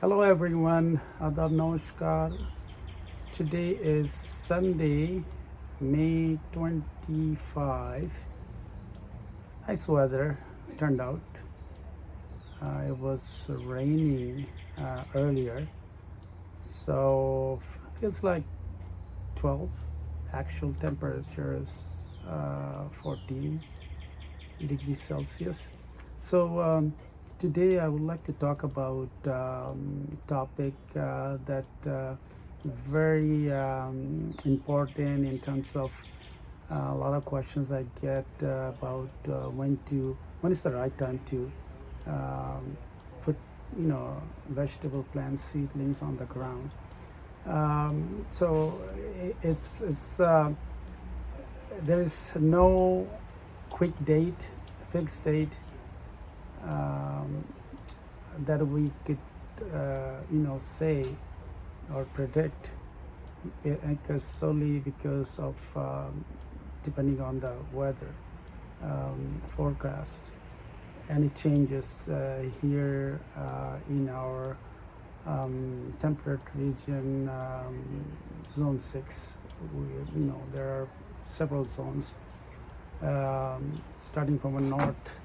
Hello everyone, Adab Namaskar. Today is Sunday, May 25. Nice weather turned out. It was raining earlier, so feels like 12. Actual temperature is 14 degrees Celsius. So today I would like to talk about topic that very important in terms of a lot of questions I get about when is the right time to put vegetable plant seedlings on the ground. So it's there is no quick date, fixed date um, that we could say or predict because solely because of depending on the weather forecast, and it changes here in our temperate region, zone 6. There are several zones starting from the north.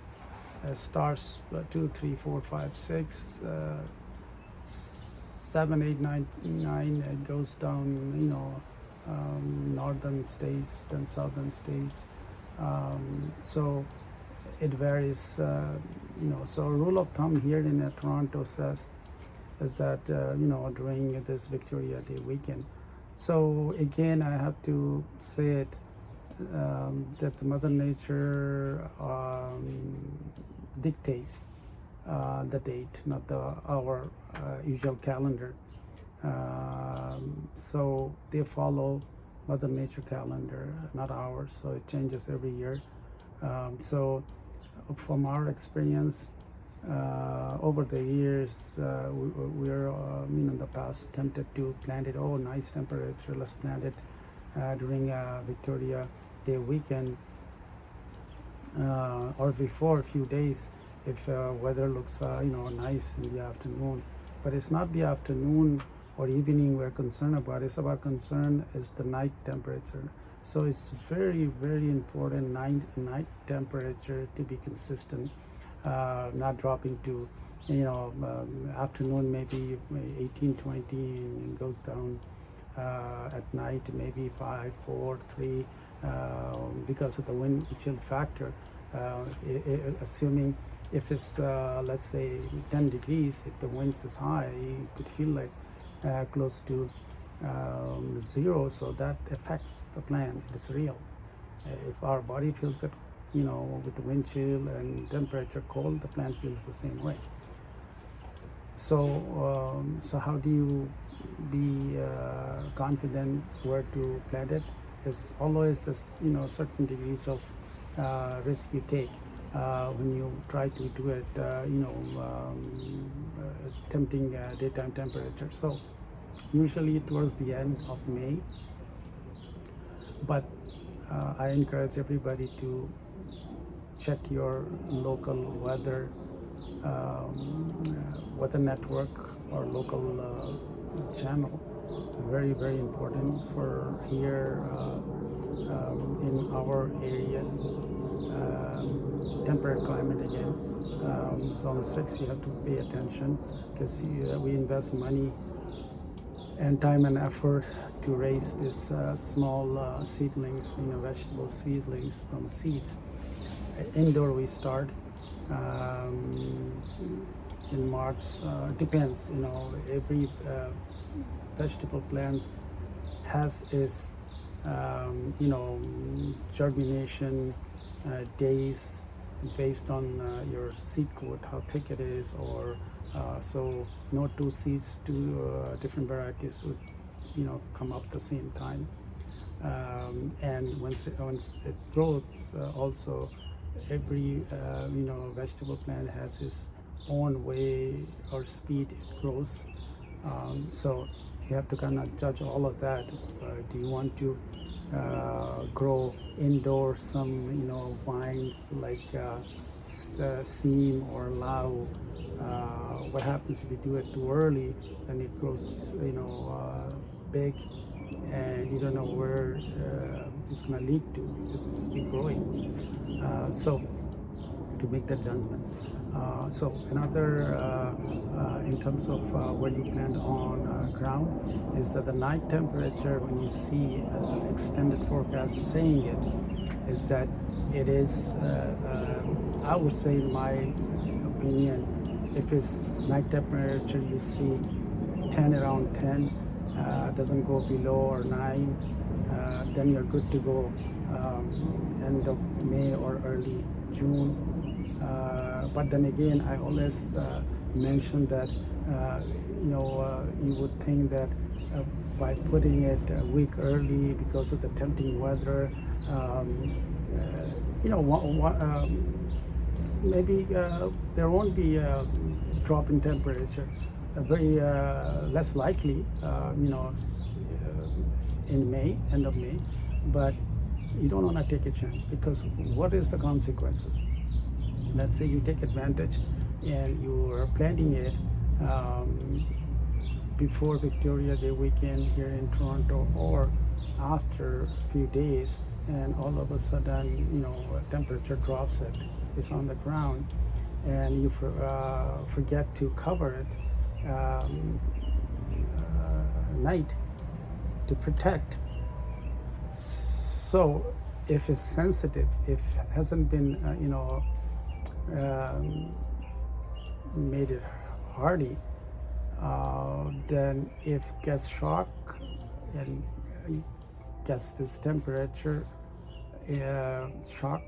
Stars 2, 3, 4, 5, 6, 7, 8, 9, 9. It goes down, northern states, then southern states. So it varies. So a rule of thumb here in Toronto says is that during this Victoria Day weekend. So again, I have to say it that the Mother Nature dictates the date, not our usual calendar. So they follow Mother Nature calendar, not ours. So it changes every year. So from our experience, over the years, we're in the past tempted to plant it. Oh, nice temperature, let's plant it during Victoria Day weekend or before a few days if weather looks nice in the afternoon. But it's not the afternoon or evening we're concerned about. It's about concern is the night temperature. So it's very, very important night temperature to be consistent, not dropping to afternoon maybe 18, 20, and goes down at night maybe 5, 4, 3 because of the wind chill factor. Assuming if it's let's say 10 degrees, if the winds is high, you could feel like close to zero. So that affects the plant. It is real. If our body feels it, with the wind chill and temperature cold, the plant feels the same way. So how do you be confident where to plant it? There's always this, certain degrees of risk you take when you try to do it, tempting daytime temperature. So usually towards the end of May, but I encourage everybody to check your local weather network or local channel. Very, very important for here in our areas. Temperate climate again. Zone 6, you have to pay attention because we invest money and time and effort to raise this small seedlings, vegetable seedlings from seeds. Indoor we start in March. Depends, every vegetable plants has its germination days based on your seed coat, how thick it is, or so no two seeds, two different varieties would come up the same time. And once it grows, also every vegetable plant has its own way or speed it grows. So you have to kind of judge all of that. Do you want to grow indoors some vines like seam or lao What happens if you do it too early? Then it grows, big, and you don't know where it's going to lead to because it's been growing. So to make that judgment. So another, in terms of where you plant on ground, is that the night temperature, when you see an extended forecast saying it, is that it is, I would say in my opinion, if it's night temperature you see 10, around 10, doesn't go below or 9, then you're good to go. End of May or early June. But then again, I always mention that you would think that by putting it a week early because of the tempting weather, maybe there won't be a drop in temperature. Very less likely, in May, end of May, but you don't want to take a chance because what is the consequences? Let's say you take advantage and you are planting it before Victoria Day weekend here in Toronto or after a few days, and all of a sudden, temperature drops, it's on the ground, and you forget to cover it night to protect. So if it's sensitive, if hasn't been, made it hardy, then if gets shock and gets this temperature shock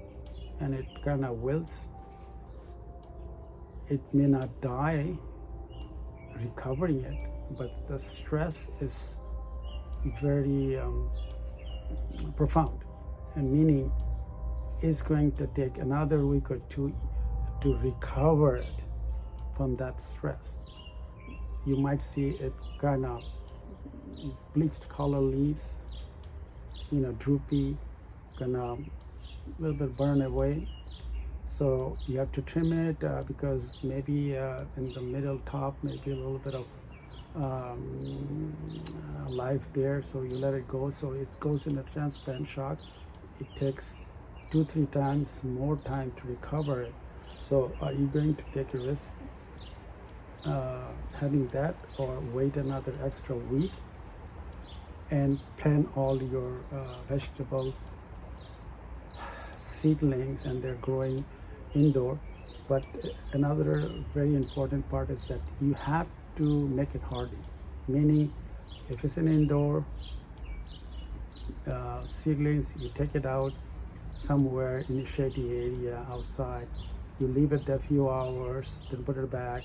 and it kind of wilts, it may not die recovering it, but the stress is very profound, and meaning it's going to take another week or two to recover it from that stress. You might see it kind of bleached color leaves, droopy, kind of a little bit burn away. So you have to trim it because maybe in the middle top, maybe a little bit of life there. So you let it go. So it goes in a transparent shock. It takes 2-3 times more time to recover it. So are you going to take a risk having that, or wait another extra week and plant all your vegetable seedlings and they're growing indoor? But another very important part is that you have to make it hardy, meaning if it's an indoor seedlings, you take it out somewhere in a shady area outside, you leave it there a few hours, then put it back.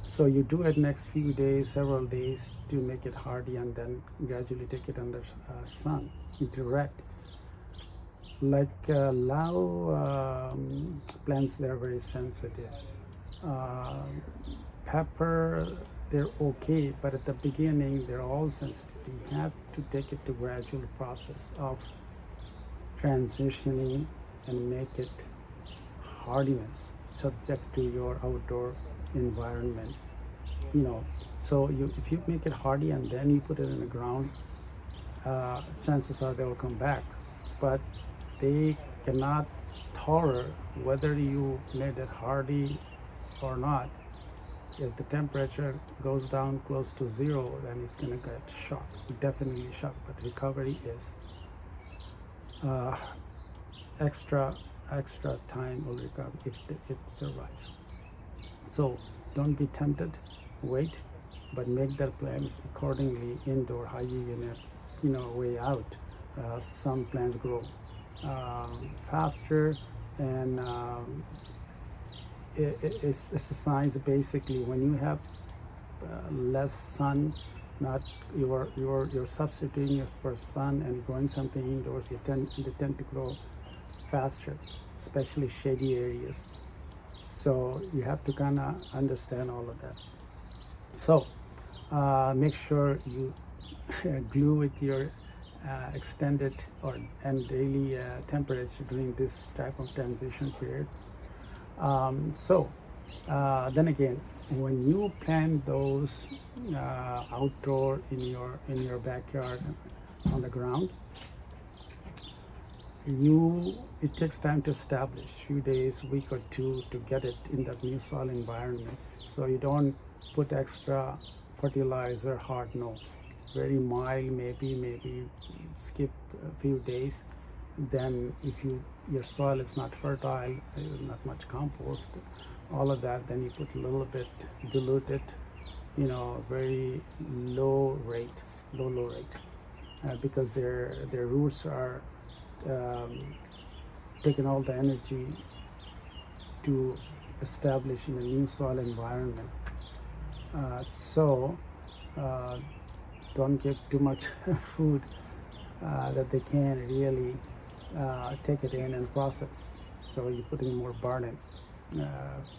So you do it next few days, several days to make it hardy, and then gradually take it under sun, direct. Like lao plants, they're very sensitive. Pepper, they're okay, but at the beginning they're all sensitive. You have to take it to gradual process of transitioning and make it hardiness subject to your outdoor environment. So if you make it hardy and then you put it in the ground, chances are they will come back, but they cannot tolerate whether you made it hardy or not. If the temperature goes down close to 0, then it's going to get shocked, definitely shocked. But recovery is extra time will recover if it survives. So don't be tempted, wait, but make their plans accordingly indoor, hygienic, way out. Some plants grow faster, and it's a science basically. When you have less sun, not you're substituting it for sun and growing something indoors, they tend to grow faster, especially shady areas. So you have to kind of understand all of that. So make sure you glue with your extended and daily temperature during this type of transition period. So Then again, when you plant those outdoor in your backyard on the ground, it takes time to establish, few days, week or two, to get it in that new soil environment. So you don't put extra fertilizer hard, no, very mild, maybe skip a few days. Then if your soil is not fertile, there's not much compost, all of that, then you put a little bit diluted, very low rate, because their roots are um, taking all the energy to establish in a new soil environment. So uh, don't give too much food that they can really take it in and process. So you're putting more burden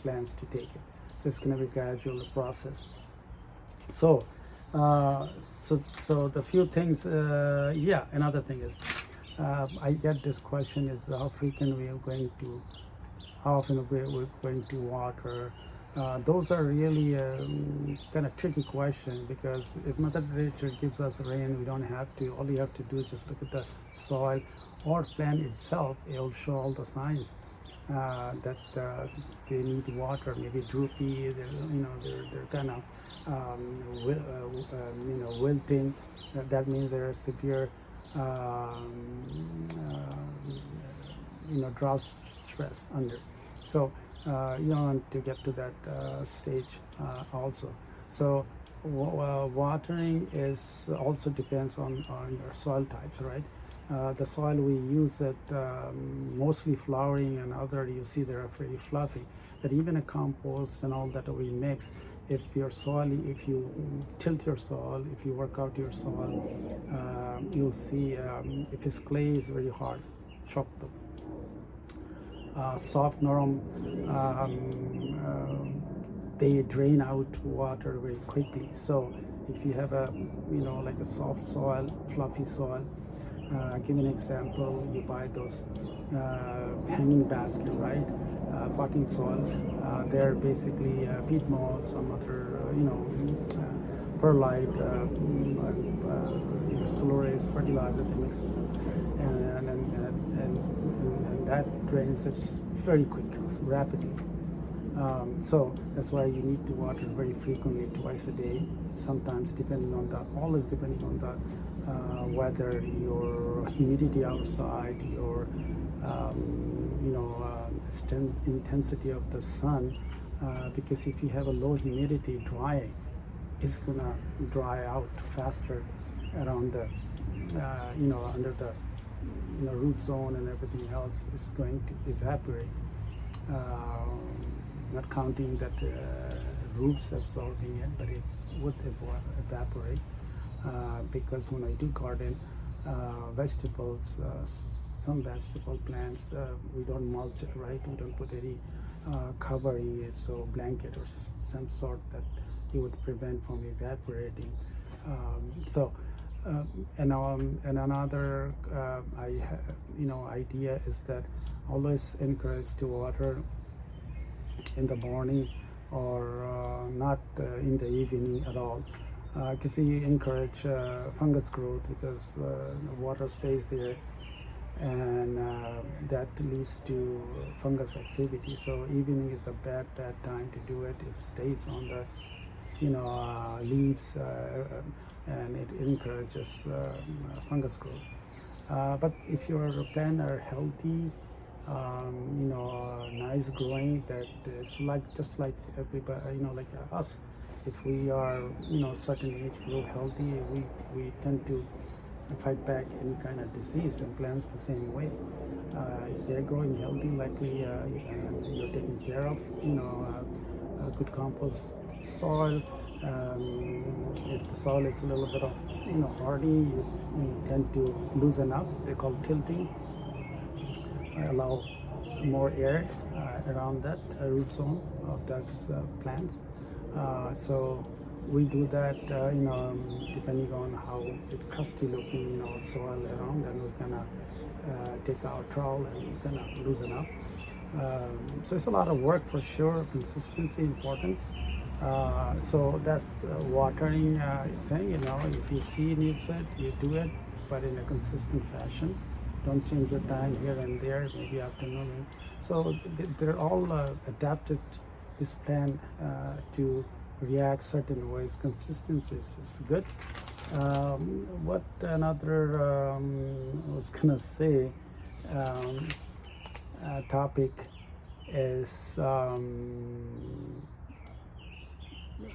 plants to take it. So it's going to be gradual process. So so the few things. Yeah, another thing is, I get this question is how frequent we are going to, how often we're going to water. Those are really kind of tricky question, because if Mother Nature gives us rain, we don't have to. All you have to do is just look at the soil or plant itself. It will show all the signs that they need water. Maybe droopy. They're kind of wilting. That means they're severe drought stress under. So you don't want to get to that stage also. So watering is also depends on your soil types, right? The soil we use it mostly flowering, and other you see they're very fluffy. That even a compost and all that we mix, if your soil, if you tilt your soil, if you work out your soil, you'll see if it's clay is very hard, chop them. Soft norm, they drain out water very quickly. So if you have a like a soft soil, fluffy soil, give an example, you buy those hanging basket, right? Potting soil, they're basically peat moss, some other perlite, slurries, fertilizer they mix, and that drains it very quick, rapidly. So that's why you need to water very frequently, twice a day. Sometimes always depending on the weather, your humidity outside, your intensity of the sun. Because if you have a low humidity, dry, it's gonna dry out faster around the under the root zone, and everything else is going to evaporate. Not counting that roots absorbing it, but it would evaporate, because when I do garden vegetables, some vegetable plants, we don't mulch it, right? We don't put any covering it, so blanket or some sort that it would prevent from evaporating. And another idea is that always encourage to water in the morning, or not in the evening at all, because you encourage fungus growth, because the water stays there, and that leads to fungus activity. So evening is the bad time to do it. It stays on the leaves, and it encourages fungus growth. But if your plants are healthy, nice growing, that is just like everybody, like us. If we are, certain age, grow healthy, we tend to fight back any kind of disease, and plants the same way. If they're growing healthy, likely you're taking care of, good compost soil. If the soil is a little bit of hardy, you tend to loosen up. They call tilting. Allow more air around that root zone of those plants. So we do that, depending on how it crusty looking, soil around, and we kind of take our trowel and kind of loosen up. So it's a lot of work for sure. Consistency important. So that's watering thing. If you see needs it, you do it, but in a consistent fashion. Don't change your time here and there, maybe afternoon. So they're all adapted this plan to react certain ways. Consistency is good. What another I was gonna say topic is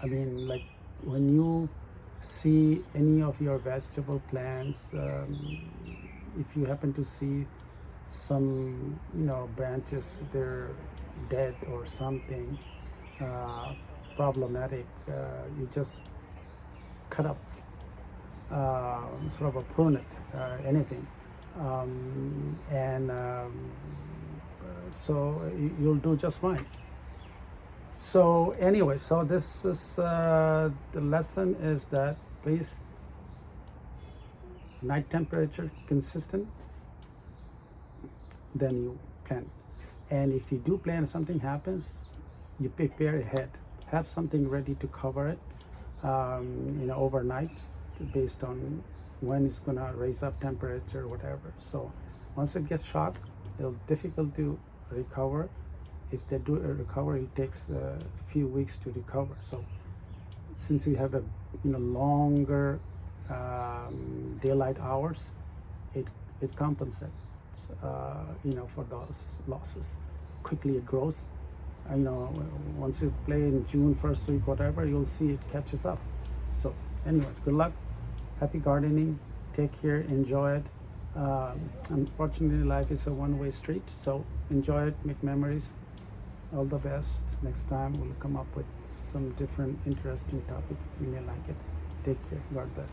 like when you see any of your vegetable plants, if you happen to see some branches they're dead or something problematic, you just cut up, sort of a prune it, anything, and so you'll do just fine. So anyway, so this is the lesson is that please night temperature consistent, then you plan. And if you do plan, something happens, you prepare ahead, have something ready to cover it, overnight, based on when it's gonna raise up temperature, whatever. So once it gets shot, it'll difficult to recover. If they do recover, it takes a few weeks to recover. So since we have a longer daylight hours, it compensates for those losses. Quickly it grows. Once you play in June first week, whatever, you'll see it catches up. So anyways, good luck, happy gardening, take care, enjoy it. Unfortunately, life is a one-way street, so enjoy it, make memories. All the best. Next time we'll come up with some different interesting topic. You may like it. Take care. God bless.